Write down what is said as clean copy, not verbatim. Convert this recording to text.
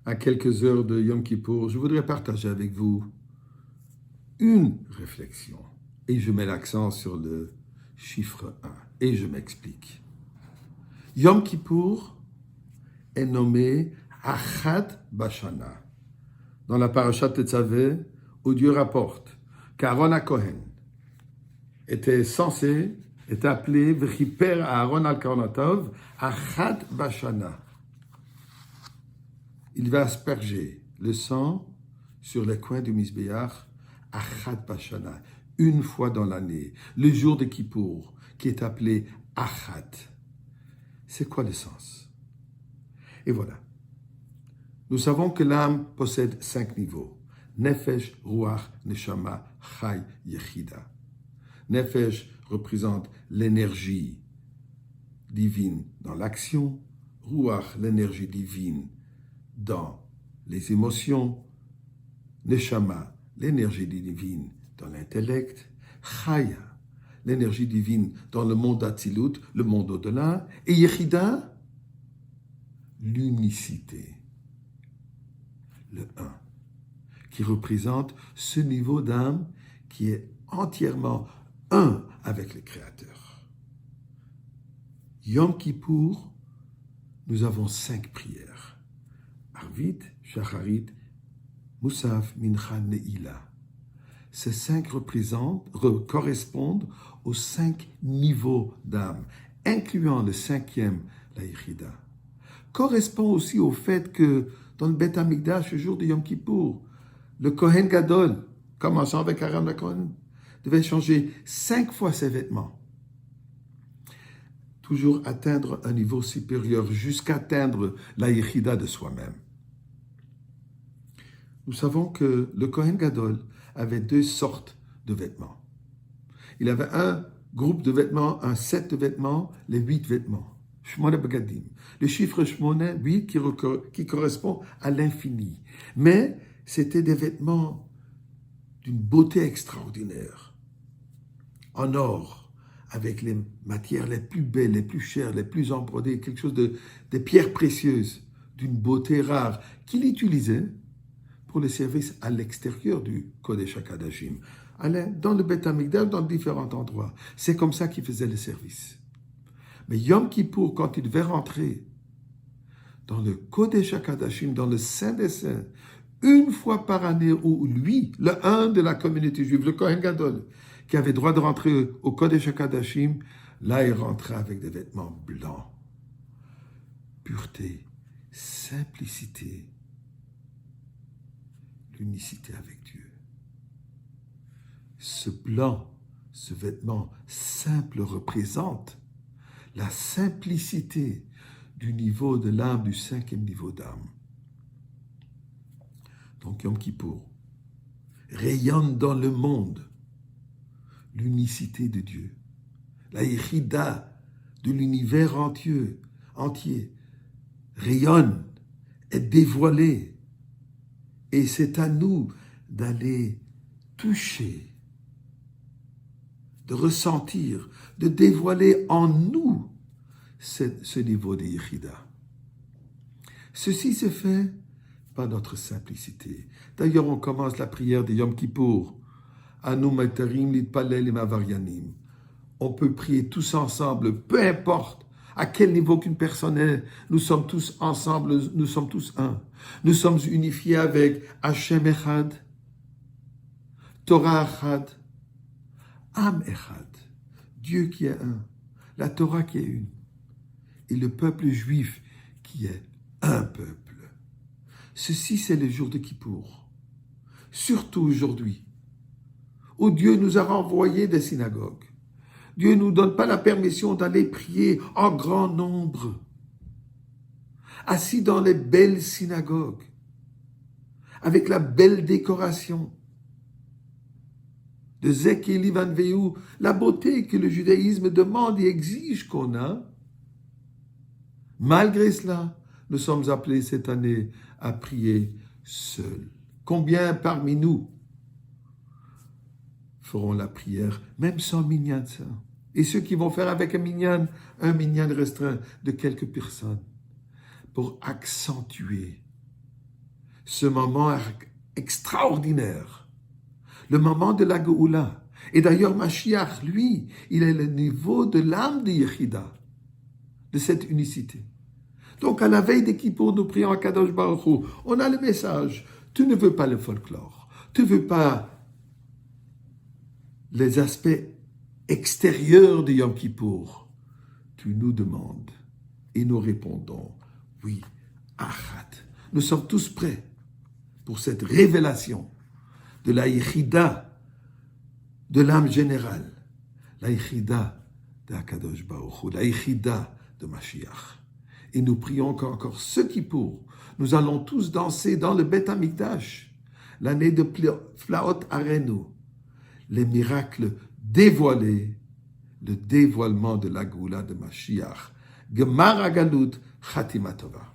À quelques heures de Yom Kippour, je voudrais partager avec vous une réflexion. Et je mets l'accent sur le chiffre 1. Et je m'explique. Yom Kippour est nommé Achad Bashana. Dans la parashat Tetzavé, où Dieu rapporte qu'Aaron HaKohen était appelé V'chiper Aaron al-Karnatov Achad Bashana. Il va asperger le sang sur les coins du Misbéach Achad Bashana, une fois dans l'année, le jour de Kippour, qui est appelé Achad. C'est quoi le sens? Et voilà. Nous savons que l'âme possède 5 niveaux. Nefesh, Ruach, Neshama, Chai, Yechida. Nefesh représente l'énergie divine dans l'action. Ruach, l'énergie divine dans les émotions. Neshama, l'énergie divine dans l'intellect. Chaya, l'énergie divine dans le monde d'Atzilut, le monde au-delà. Et Yechida, l'unicité. Le 1, qui représente ce niveau d'âme qui est entièrement un avec le Créateur. Yom Kippour, nous avons 5 prières. Arvit, Shacharit, Musaf, Mincha, Neila. Ces 5 correspondent aux 5 niveaux d'âme, incluant le 5e, la Yechida. Correspond aussi au fait que dans le Beth Amikdash, le jour de Yom Kippour, le Kohen Gadol, commençant avec Aaron le Kohen, devait changer 5 fois ses vêtements. Toujours atteindre un niveau supérieur jusqu'à atteindre la Yechida de soi-même. Nous savons que le Kohen Gadol avait 2 sortes de vêtements. Il avait un groupe de vêtements, un set de vêtements, les 8 vêtements. Shmona Bagadim. Le chiffre Shmona, 8, qui correspond à l'infini. Mais c'était des vêtements d'une beauté extraordinaire, en or, avec les matières les plus belles, les plus chères, les plus embrodées, quelque chose des pierres précieuses, d'une beauté rare, qu'il utilisait pour le service à l'extérieur du Kodesh HaKodashim, dans le Beth Amikdash, dans différents endroits. C'est comme ça qu'il faisait le service. Mais Yom Kippour, quand il devait rentrer dans le Kodesh HaKodashim, dans le Saint des Saints, une fois par année, où lui, le un de la communauté juive, le Kohen Gadol, qui avait droit de rentrer au Kodesh HaKodashim, là il rentrait avec des vêtements blancs. Pureté, simplicité, l'unicité avec Dieu. Ce blanc, ce vêtement simple représente la simplicité du niveau de l'âme, du 5e niveau d'âme. Donc Yom Kippour rayonne dans le monde l'unicité de Dieu, la Yechida de l'univers entier rayonne, est dévoilée, et c'est à nous d'aller toucher, de ressentir, de dévoiler en nous ce niveau de Yechida. Ceci se fait par notre simplicité. D'ailleurs, on commence la prière de Yom Kippour. Anu Matarim Litpalel Imavarianim. On peut prier tous ensemble, peu importe à quel niveau qu'une personne est. Nous sommes tous ensemble, nous sommes tous un. Nous sommes unifiés avec Hashem Echad, Torah Echad, Am Echad, Dieu qui est un, la Torah qui est une, et le peuple juif qui est un peuple. Ceci, c'est le jour de Kippour. Surtout aujourd'hui, où Dieu nous a renvoyé des synagogues. Dieu ne nous donne pas la permission d'aller prier en grand nombre, assis dans les belles synagogues, avec la belle décoration de Zekeli Van Veu, la beauté que le judaïsme demande et exige qu'on a. Malgré cela, nous sommes appelés cette année à prier seuls. Combien parmi nous feront la prière, même sans minyan? Et ceux qui vont faire avec un minyan restreint de quelques personnes, pour accentuer ce moment extraordinaire, le moment de la Géoula. Et d'ailleurs, Mashiach, lui, il est le niveau de l'âme de Yechida, de cette unicité. Donc, à la veille des Kippour, nous prions à Kadosh Baruch Hu. On a le message. Tu ne veux pas le folklore. Tu ne veux pas les aspects extérieurs de Yom Kippour. Tu nous demandes et nous répondons, oui, Achat. Nous sommes tous prêts pour cette révélation de la Yechida, de l'âme générale, la Yechida de Akadosh Baruch Hu, la Yechida de Mashiach. Et nous prions qu'encore ce Kippour, nous allons tous danser dans le Beth Amikdash, l'année de Flaot Arenu, les miracles dévoilés, le dévoilement de la Géoula de Mashiach, Gemar Hagalut, Chatima Tova.